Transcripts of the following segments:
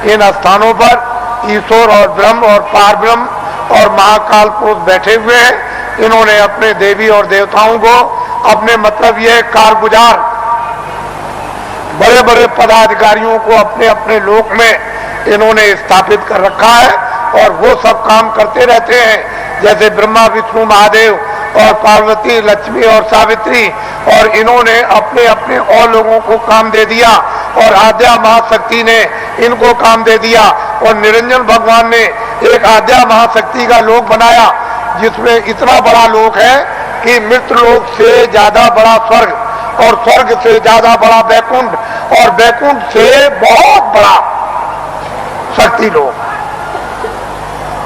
इन स्थानों पर ईश्वर और ब्रह्म और पारब्रह्म और महाकाल पुरुष बैठे हुए हैं। इन्होंने अपने देवी और देवताओं को अपने मतलब ये कारगुजार बड़े बड़े पदाधिकारियों को अपने अपने लोक में इन्होंने स्थापित कर रखा है और वो सब काम करते रहते हैं, जैसे ब्रह्मा विष्णु महादेव और पार्वती लक्ष्मी और सावित्री, और इन्होंने अपने अपने और लोगों को काम दे दिया और आद्या महाशक्ति ने इनको काम दे दिया और निरंजन भगवान ने एक आद्या महाशक्ति का लोक बनाया जिसमें इतना बड़ा लोक है कि मृत्यु लोक से ज्यादा बड़ा स्वर्ग और स्वर्ग से ज्यादा बड़ा वैकुंठ और वैकुंठ से बहुत बड़ा शक्ति लोक।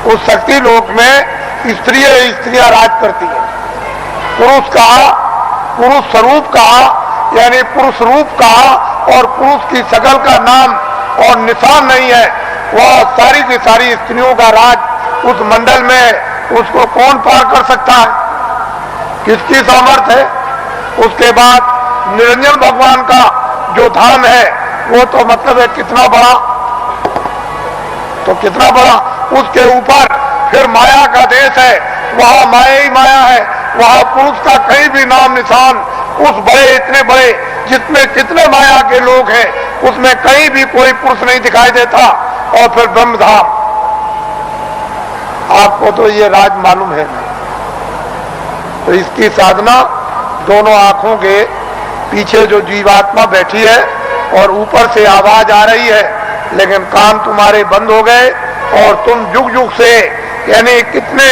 उस शक्ति लोक में स्त्रियां राज करती हैं। पुरुष स्वरूप का यानी पुरुष रूप का और पुरुष की शकल का नाम और निशान नहीं है। वह सारी की सारी स्त्रियों का राज उस मंडल में उसको कौन पार कर सकता है, किसकी सामर्थ्य है। उसके बाद निरंजन भगवान का जो धाम है वो तो मतलब है कितना बड़ा, तो कितना बड़ा। उसके ऊपर फिर माया का देश है, वहां माया ही माया है, वहां पुरुष का कहीं भी नाम निशान उस बड़े इतने बड़े जितने कितने माया के लोग हैं उसमें कहीं भी कोई पुरुष नहीं दिखाई देता। और फिर ब्रह्मधाम, आपको तो ये राज मालूम है नहीं। तो इसकी साधना दोनों आंखों के पीछे जो जीवात्मा बैठी है और ऊपर से आवाज आ रही है, लेकिन कान तुम्हारे बंद हो गए और तुम जुग जुग से यानी कितने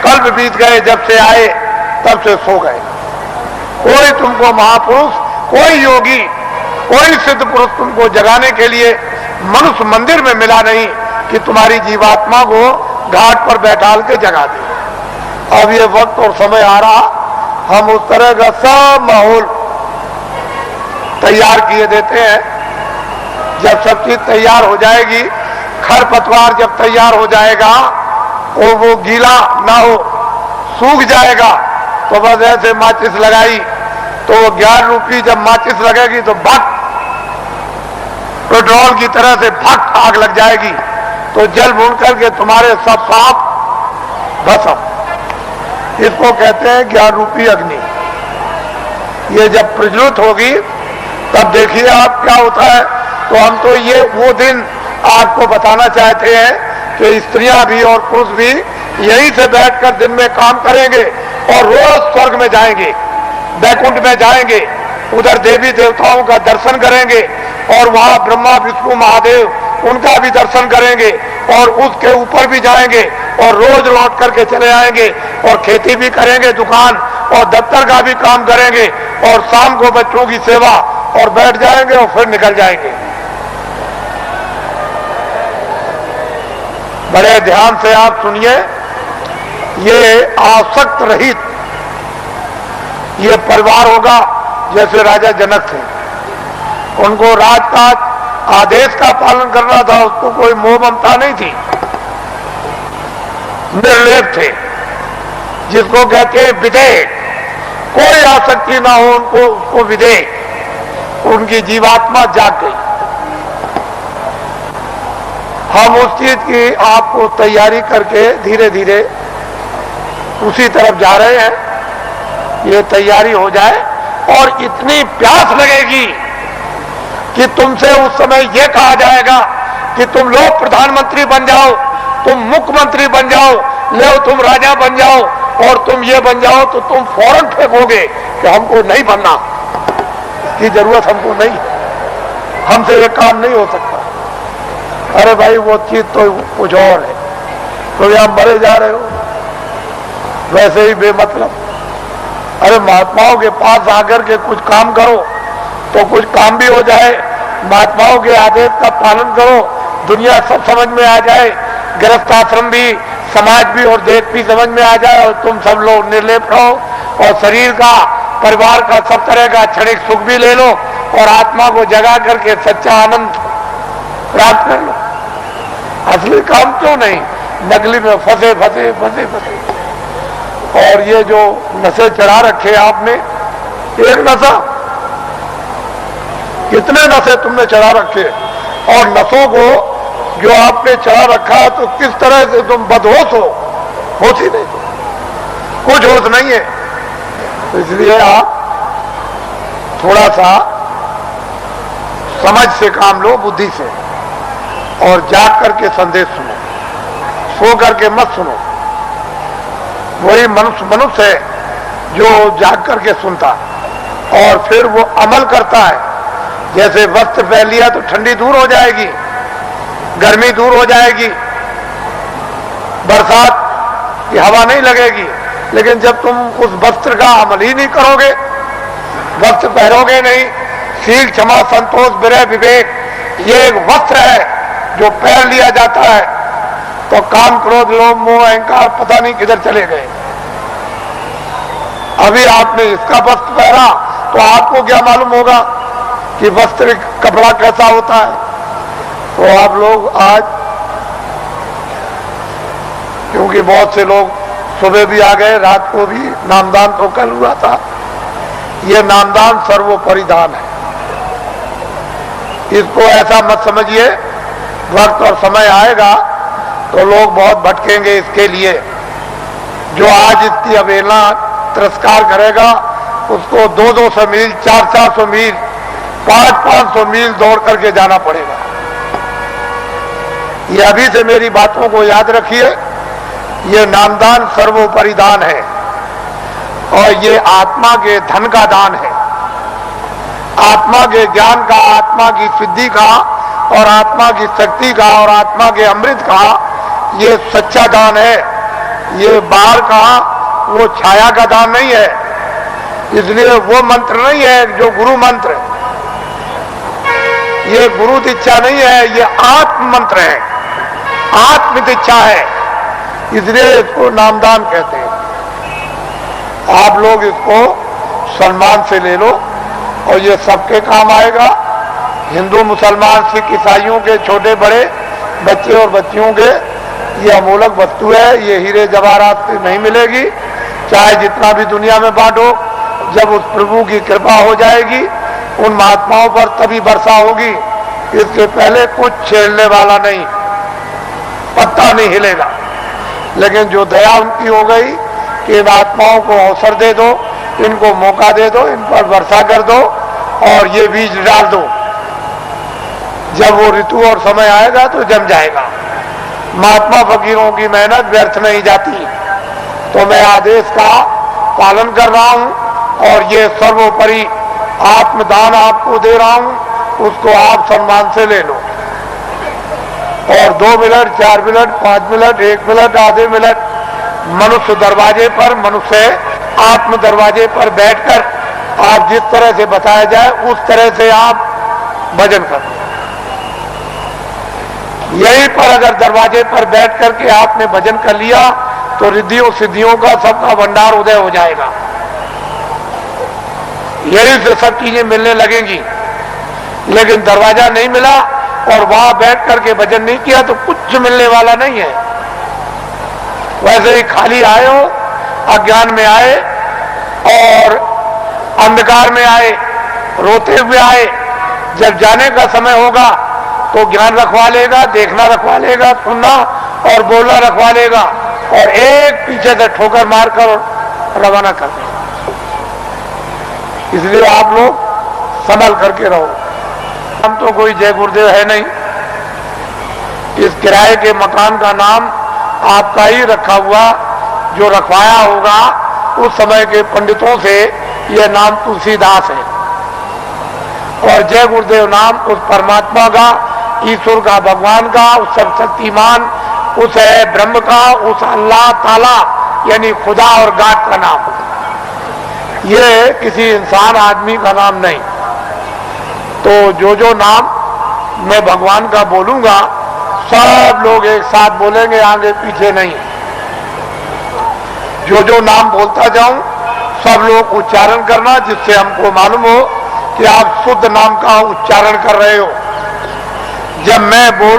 कल्प बीत गए जब से आए तब से सो गए। कोई तुमको महापुरुष, कोई योगी, कोई सिद्ध पुरुष तुमको जगाने के लिए मनुष्य मंदिर में मिला नहीं कि तुम्हारी जीवात्मा को घाट पर बैठाल के जगा दे। अब ये वक्त और समय आ रहा, हम उस तरह का सब माहौल तैयार किए देते हैं। जब सब चीज तैयार हो जाएगी, खरपतवार जब तैयार हो जाएगा और वो गीला ना हो, सूख जाएगा, तो बस ऐसे माचिस लगाई तो 11 रुपये जब माचिस लगेगी तो भट पेट्रोल की तरह से भट आग लग जाएगी, तो जल भून करके तुम्हारे सब पाप भस्म। इसको कहते हैं 11 रुपये अग्नि। ये जब प्रज्वलित होगी तब देखिए आप क्या होता है। तो हम तो ये वो दिन आपको बताना चाहते हैं कि स्त्रियां भी और पुरुष भी यहीं से बैठकर दिन में काम करेंगे और रोज स्वर्ग में जाएंगे, वैकुंठ में जाएंगे, उधर देवी देवताओं का दर्शन करेंगे और वहां ब्रह्मा विष्णु महादेव उनका भी दर्शन करेंगे और उसके ऊपर भी जाएंगे और रोज लौट करके चले आएंगे और खेती भी करेंगे, दुकान और दफ्तर का भी काम करेंगे और शाम को बच्चों की सेवा और बैठ जाएंगे और फिर निकल जाएंगे। बड़े ध्यान से आप सुनिए, ये आसक्त रहित ये परिवार होगा जैसे राजा जनक थे। उनको राजकाज आदेश का पालन करना था, उसको कोई मोह ममता नहीं थी, निर्लेप थे, जिसको कहते हैं विदेह। कोई आसक्ति ना हो उनको, उसको विदेह। उनकी जीवात्मा जाग गई। हम उस चीज की आपको तैयारी करके धीरे धीरे उसी तरफ जा रहे हैं। ये तैयारी हो जाए और इतनी प्यास लगेगी कि तुमसे उस समय ये कहा जाएगा कि तुम लोग प्रधानमंत्री बन जाओ, तुम मुख्यमंत्री बन जाओ, ले तुम राजा बन जाओ और तुम ये बन जाओ, तो तुम फौरन फेंकोगे कि हमको नहीं बनना, की जरूरत हमको नहीं, हमसे ये काम नहीं हो सकता। अरे भाई वो चीज तो कुछ और है, तो आप मरे जा रहे हो वैसे ही बेमतलब। अरे महात्माओं के पास आकर के कुछ काम करो तो कुछ काम भी हो जाए, महात्माओं के आदेश का पालन करो, दुनिया सब समझ में आ जाए, गृहस्थ आश्रम भी, समाज भी और देश भी समझ में आ जाए और तुम सब लोग निर्लेप रहो और शरीर का, परिवार का, सब तरह का क्षणिक सुख भी ले लो और आत्मा को जगा करके सच्चा आनंद प्राप्त कर लो। असली काम क्यों नहीं, नकली में फंसे फंसे फंसे फंसे। और ये जो नशे चढ़ा रखे आपने, एक नशा, कितने नशे तुमने चढ़ा रखे, और नशों को जो आपने चढ़ा रखा है, तो किस तरह से तुम बदहोश हो? होश ही नहीं, कुछ होश नहीं है। तो इसलिए आप थोड़ा सा समझ से काम लो, बुद्धि से, और जाग करके संदेश सुनो, सो करके मत सुनो। वही मनुष्य है जो जाग करके सुनता और फिर वो अमल करता है। जैसे वस्त्र पहन लिया तो ठंडी दूर हो जाएगी, गर्मी दूर हो जाएगी, बरसात की हवा नहीं लगेगी। लेकिन जब तुम उस वस्त्र का अमल ही नहीं करोगे, वस्त्र पहनोगे नहीं, शील क्षमा संतोष विरह विवेक, ये एक वस्त्र है जो पहन लिया जाता है, तो काम क्रोध लोभ मोह अहंकार पता नहीं किधर चले गए। अभी आपने इसका वस्त्र पहना तो आपको क्या मालूम होगा कि वस्त्र कपड़ा कैसा होता है। तो आप लोग आज, क्योंकि बहुत से लोग सुबह भी आ गए, रात को भी नामदान तो कल हुआ था, ये नामदान सर्वोपरि दान है। इसको ऐसा मत समझिए, वक्त और समय आएगा तो लोग बहुत भटकेंगे इसके लिए। जो आज इसकी अवहेलना तिरस्कार करेगा, उसको 200-200 मील, 400-400 मील, 500-500 मील दौड़ करके जाना पड़ेगा। ये अभी से मेरी बातों को याद रखिए। ये नामदान सर्वोपरि दान है और ये आत्मा के धन का दान है, आत्मा के ज्ञान का, आत्मा की सिद्धि का और आत्मा की शक्ति का और आत्मा के अमृत का ये सच्चा दान है। ये बाहर का वो छाया का दान नहीं है। इसलिए वो मंत्र नहीं है जो गुरु मंत्र, ये गुरु दीक्षा नहीं है, ये आत्म मंत्र है, आत्म दीक्षा है। इसलिए इसको नामदान कहते हैं। आप लोग इसको सम्मान से ले लो और ये सबके काम आएगा। हिंदू मुसलमान सिख ईसाइयों के, छोटे बड़े बच्चे और बच्चियों के, ये अमूलक वस्तु है। ये हीरे जवाहरात से नहीं मिलेगी, चाहे जितना भी दुनिया में बांटो। जब उस प्रभु की कृपा हो जाएगी उन महात्माओं पर, तभी वर्षा होगी। इसके पहले कुछ छेड़ने वाला नहीं, पत्ता नहीं हिलेगा। लेकिन जो दया उनकी हो गई कि इन आत्माओं को अवसर दे दो, इनको मौका दे दो, इन पर वर्षा कर दो और ये बीज डाल दो। जब वो ऋतु और समय आएगा तो जम जाएगा। महात्मा फकीरों की मेहनत व्यर्थ नहीं जाती। तो मैं आदेश का पालन कर रहा हूं और ये सर्वोपरि आत्मदान आपको दे रहा हूं, उसको आप सम्मान से ले लो। और 2 मिनट, 4 मिनट, 5 मिनट, 1 मिनट, आधे मिनट मनुष्य दरवाजे पर, मनुष्य आत्म दरवाजे पर बैठकर आप जिस तरह से बताया जाए उस तरह से आप भजन करो। यहीं पर अगर दरवाजे पर बैठ करके आपने भजन कर लिया तो रिद्धियों सिद्धियों का सबका भंडार उदय हो जाएगा। यहीं से सब चीजें मिलने लगेंगी। लेकिन दरवाजा नहीं मिला और वहां बैठ करके भजन नहीं किया तो कुछ मिलने वाला नहीं है। वैसे ही खाली आए हो, अज्ञान में आए और अंधकार में आए, रोते हुए आए। जब जाने का समय होगा तो ज्ञान रखवा लेगा, देखना रखवा लेगा, सुनना और बोलना रखवा लेगा और एक पीछे से ठोकर मारकर रवाना कर देगा। इसलिए आप लोग संभल करके रहो। हम तो कोई जय गुरुदेव है नहीं। इस किराए के मकान का नाम आपका ही रखा हुआ, जो रखवाया होगा उस समय के पंडितों से, यह नाम तुलसीदास है। और जय गुरुदेव नाम उस परमात्मा का, ईश्वर का, भगवान का, उस सर्वशक्तिमान, उस है ब्रह्म का, उस अल्लाह ताला यानी खुदा और गाड का नाम। ये किसी इंसान आदमी का नाम नहीं। तो जो नाम मैं भगवान का बोलूंगा सब लोग एक साथ बोलेंगे, आगे पीछे नहीं। जो नाम बोलता जाऊं सब लोग उच्चारण करना, जिससे हमको मालूम हो कि आप शुद्ध नाम का उच्चारण कर रहे हो। जब मैं बोल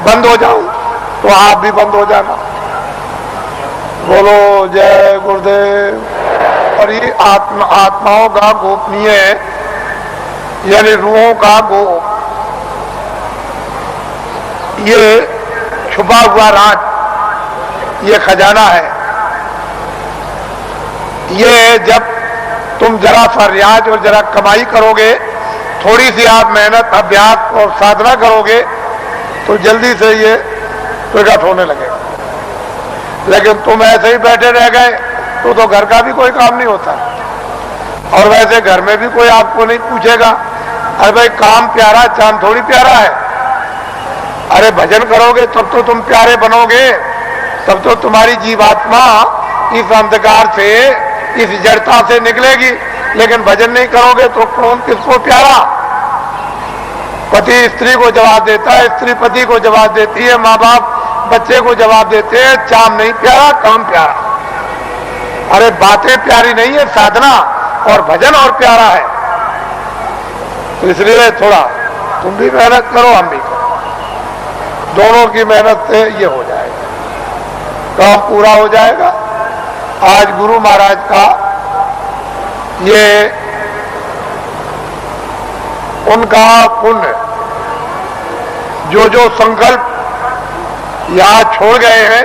बंद हो जाऊं तो आप भी बंद हो जाना। बोलो जय गुरुदेव। और ये आत्माओं का गोपनीय है, यानी रूहों का गो। ये छुपा हुआ राज, ये खजाना है। ये जब तुम जरा सा रियाज और जरा कमाई करोगे, थोड़ी सी आप मेहनत अभ्यास और साधना करोगे तो जल्दी से ये प्रकट होने लगेगा। लेकिन तुम ऐसे ही बैठे रह गए तो घर का भी कोई काम नहीं होता। और वैसे घर में भी कोई आपको नहीं पूछेगा, अरे भाई काम प्यारा चांद थोड़ी प्यारा है। अरे भजन करोगे तब तो तुम प्यारे बनोगे, तब तो तुम्हारी जीवात्मा इस अंधकार से, इस जड़ता से निकलेगी। लेकिन भजन नहीं करोगे तो कौन किसको प्यारा? पति स्त्री को जवाब देता है, स्त्री पति को जवाब देती है, माँ बाप बच्चे को जवाब देते हैं, चाम नहीं प्यारा काम प्यारा। अरे बातें प्यारी नहीं है, साधना और भजन और प्यारा है। तो इसलिए थोड़ा तुम भी मेहनत करो, हम भी करो, दोनों की मेहनत से ये हो जाएगा, काम पूरा हो जाएगा। आज गुरु महाराज का ये उनका पुण्य, जो संकल्प यहां छोड़ गए हैं,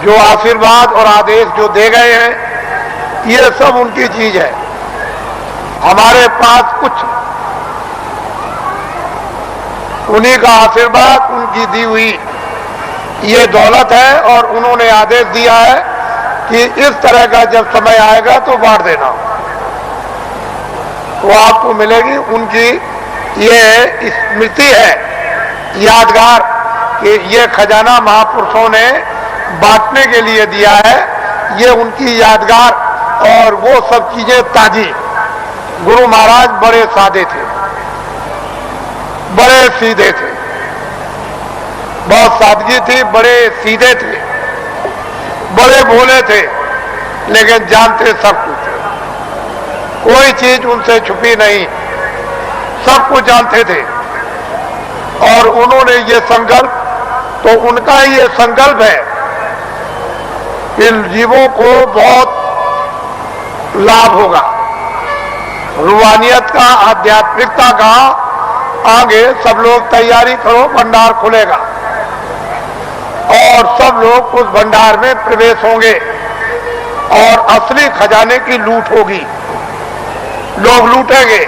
जो आशीर्वाद और आदेश जो दे गए हैं, ये सब उनकी चीज है। हमारे पास कुछ उन्हीं का आशीर्वाद, उनकी दी हुई ये दौलत है। और उन्होंने आदेश दिया है कि इस तरह का जब समय आएगा तो बांट देना, वो आपको मिलेगी। उनकी ये स्मृति है, यादगार, कि ये खजाना महापुरुषों ने बांटने के लिए दिया है। ये उनकी यादगार और वो सब चीजें ताजी। गुरु महाराज बड़े सादे थे, बड़े सीधे थे, बहुत सादगी थी, बड़े सीधे थे, बड़े भोले थे, लेकिन जानते सब कुछ थे। कोई चीज उनसे छुपी नहीं, सब कुछ जानते थे। और उन्होंने ये संकल्प, तो उनका ही ये संकल्प है कि जीवों को बहुत लाभ होगा, रूहानियत का, आध्यात्मिकता का। आगे सब लोग तैयारी करो, भंडार खुलेगा और सब लोग उस भंडार में प्रवेश होंगे और असली खजाने की लूट होगी। लोग लूटेंगे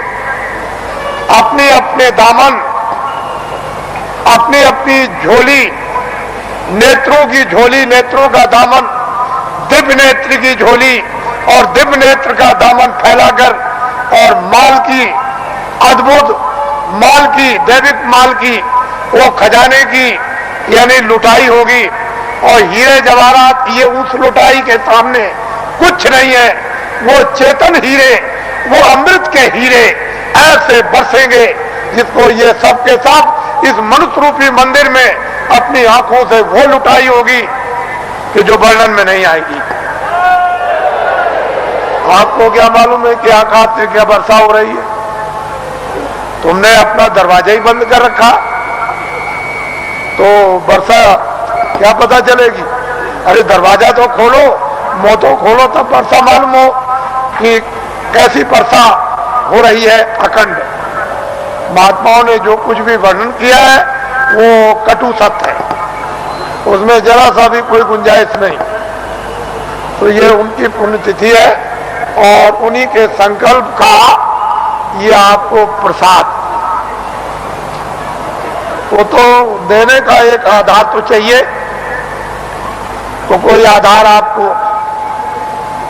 अपने अपने दामन, अपनी अपनी झोली, नेत्रों की झोली, नेत्रों का दामन, दिव्य नेत्र की झोली और दिव्य नेत्र का दामन फैलाकर, और माल की, अद्भुत माल की, दैविक माल की, वो खजाने की यानी लुटाई होगी। और हीरे जवाहरात ये उस लुटाई के सामने कुछ नहीं है। वो चेतन हीरे, वो अमृत के हीरे ऐसे बरसेंगे जिसको ये सब के सब इस मनुष्य रूपी मंदिर में अपनी आंखों से वो लुटाई होगी कि जो वर्णन में नहीं आएगी। आपको क्या मालूम है कि आकाश से क्या वर्षा हो रही है? तुमने अपना दरवाजा ही बंद कर रखा तो वर्षा क्या पता चलेगी? अरे दरवाजा तो खोलो, मुंह तो खोलो, तब वर्षा मालूम हो कि कैसी वर्षा हो रही है अखंड। महात्माओं ने जो कुछ भी वर्णन किया है वो कटु सत्य है, उसमें जरा सा भी कोई गुंजाइश नहीं। तो ये उनकी पुण्यतिथि है और उन्हीं के संकल्प का ये आपको प्रसाद। वो तो देने का एक आधार तो चाहिए, तो कोई आधार आपको,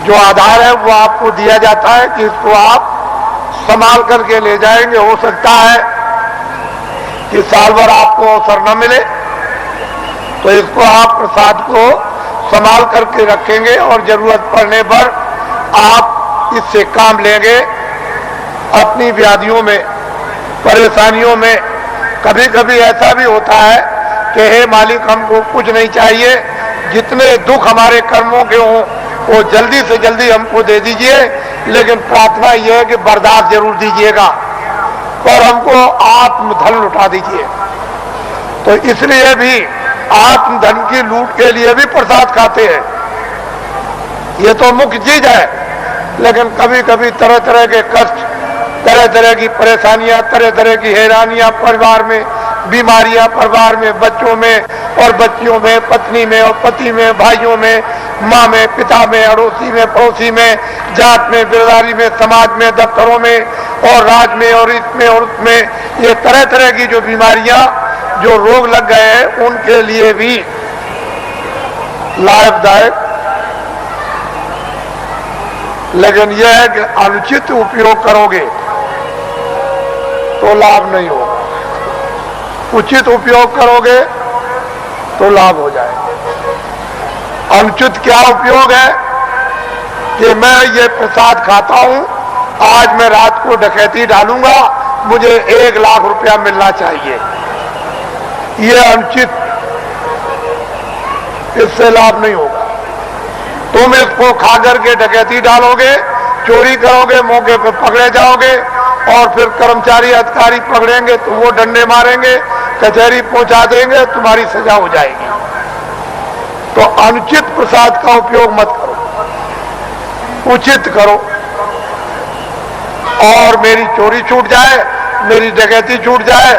जो आधार है वो आपको दिया जाता है कि इसको आप संभाल करके ले जाएंगे। हो सकता है कि साल भर आपको अवसर न मिले, तो इसको आप प्रसाद को संभाल करके रखेंगे और जरूरत पड़ने पर आप इससे काम लेंगे। अपनी व्याधियों में, परेशानियों में कभी कभी ऐसा भी होता है कि हे मालिक, हमको कुछ नहीं चाहिए, जितने दुख हमारे कर्मों के हों वो जल्दी से जल्दी हमको दे दीजिए, लेकिन प्रार्थना यह है कि बर्दाश्त जरूर दीजिएगा और हमको आत्मधन लुटा दीजिए। तो इसलिए भी आत्मधन की लूट के लिए भी प्रसाद खाते हैं, ये तो मुख्य चीज है। लेकिन कभी कभी तरह तरह के कष्ट, तरह तरह की परेशानियां, तरह तरह की हैरानियां परिवार में, बीमारियां परिवार में, बच्चों में और बच्चियों में, पत्नी में और पति में, भाइयों में, माँ में, पिता में, अड़ोसी में, पड़ोसी में, जात में, बिरदारी में, समाज में, दफ्तरों में और राज में और इसमें और उसमें, ये तरह तरह की जो बीमारियां, जो रोग लग गए हैं, उनके लिए भी लाभदायक। लेकिन यह है कि अनुचित उपयोग करोगे तो लाभ नहीं होगा, उचित उपयोग करोगे तो लाभ हो जाएगा। अनुचित क्या उपयोग है कि मैं ये प्रसाद खाता हूं, आज मैं रात को डकैती डालूंगा, मुझे 1 लाख रुपया मिलना चाहिए, ये अनुचित, इससे लाभ नहीं होगा। तुम इसको खा करके डकैती डालोगे, चोरी करोगे, मौके पर पकड़े जाओगे और फिर कर्मचारी अधिकारी पकड़ेंगे तो वो डंडे मारेंगे, कचहरी पहुंचा देंगे, तुम्हारी सजा हो जाएगी। तो अनुचित प्रसाद का उपयोग मत करो, उचित करो। और मेरी चोरी छूट जाए, मेरी डकैती छूट जाए,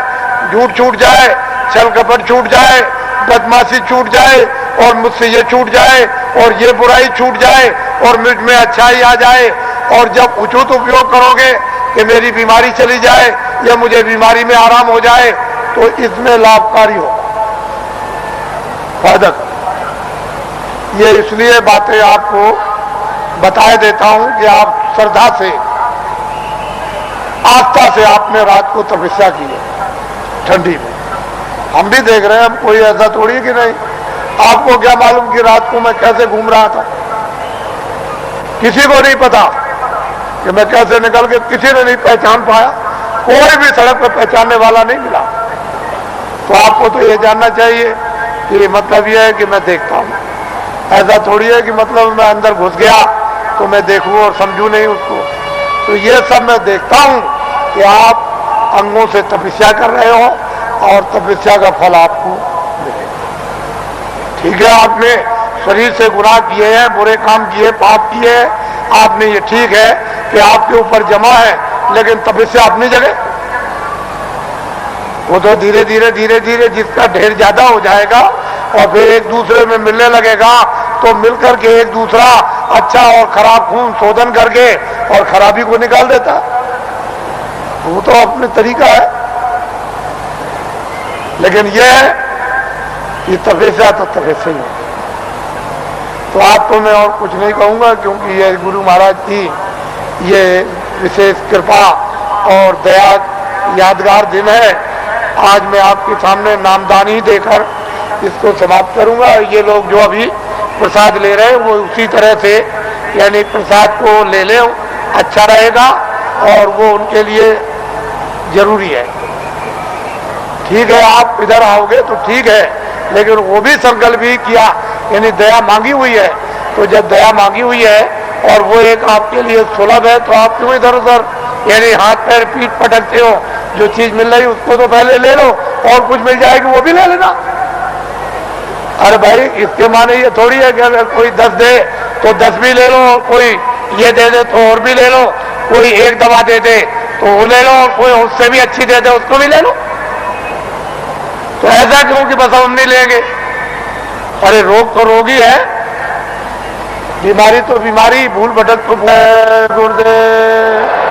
झूठ छूट जाए, छल कपट छूट जाए, बदमाशी छूट जाए और मुझसे ये छूट जाए और ये बुराई छूट जाए और मुझ में अच्छाई आ जाए, और जब उचित उपयोग करोगे कि मेरी बीमारी चली जाए या मुझे बीमारी में आराम हो जाए, तो इसमें लाभकारी हो, फायदा। ये इसलिए बातें आपको बताए देता हूं कि आप श्रद्धा से, आस्था से आपने रात को तपस्या की है ठंडी में। हम भी देख रहे हैं, हम कोई ऐसा थोड़ी कि नहीं। आपको क्या मालूम कि रात को मैं कैसे घूम रहा था, किसी को नहीं पता कि मैं कैसे निकल के, किसी ने नहीं पहचान पाया, कोई भी सड़क पर पहचानने वाला नहीं मिला। तो आपको तो ये जानना चाहिए कि मतलब ये है कि मैं देखता हूं, ऐसा थोड़ी है कि मतलब मैं अंदर घुस गया तो मैं देखूं और समझूं नहीं उसको। तो ये सब मैं देखता हूं कि आप अंगों से तपस्या कर रहे हो और तपस्या का फल आपको मिलेगा। ठीक है, आपने शरीर से गुनाह किए हैं, बुरे काम किए, पाप किए हैं, आपने, ये ठीक है कि आपके ऊपर जमा है, लेकिन तपस्या अपनी जगह। वो तो धीरे धीरे धीरे धीरे जिसका ढेर ज्यादा हो जाएगा और फिर एक दूसरे में मिलने लगेगा, तो मिलकर के एक दूसरा अच्छा और खराब खून शोधन करके और खराबी को निकाल देता। वो तो अपने तरीका है। लेकिन यह है कि तपस्या तो तपस्या ही है। तो आपको मैं और कुछ नहीं कहूंगा, क्योंकि ये गुरु महाराज की ये विशेष कृपा और दया यादगार दिन है। आज मैं आपके सामने नामदानी देकर इसको समाप्त करूंगा। ये लोग जो अभी प्रसाद ले रहे हैं वो उसी तरह से, यानी प्रसाद को ले लें, अच्छा रहेगा और वो उनके लिए जरूरी है। ठीक है, आप इधर आओगे तो ठीक है, लेकिन वो भी संकल्प भी किया, यानी दया मांगी हुई है। तो जब दया मांगी हुई है और वो एक आपके लिए सुलभ है, तो आप क्यों इधर उधर यानी हाथ पैर पीठ पटकते हो? जो चीज मिल रही उसको तो पहले ले लो, और कुछ मिल जाएगी वो भी ले लेना। अरे भाई, इसके माने ये थोड़ी है कि अगर कोई 10 दे तो 10 भी ले लो, कोई ये दे दे तो और भी ले लो, कोई एक दवा दे दे तो वो ले लो, कोई उससे भी अच्छी दे दे उसको भी ले लो। तो ऐसा क्यों कि बस हम नहीं लेंगे? अरे रोग तो रोग ही है, बीमारी तो बीमारी, भूल भटक तो गुरुदेव।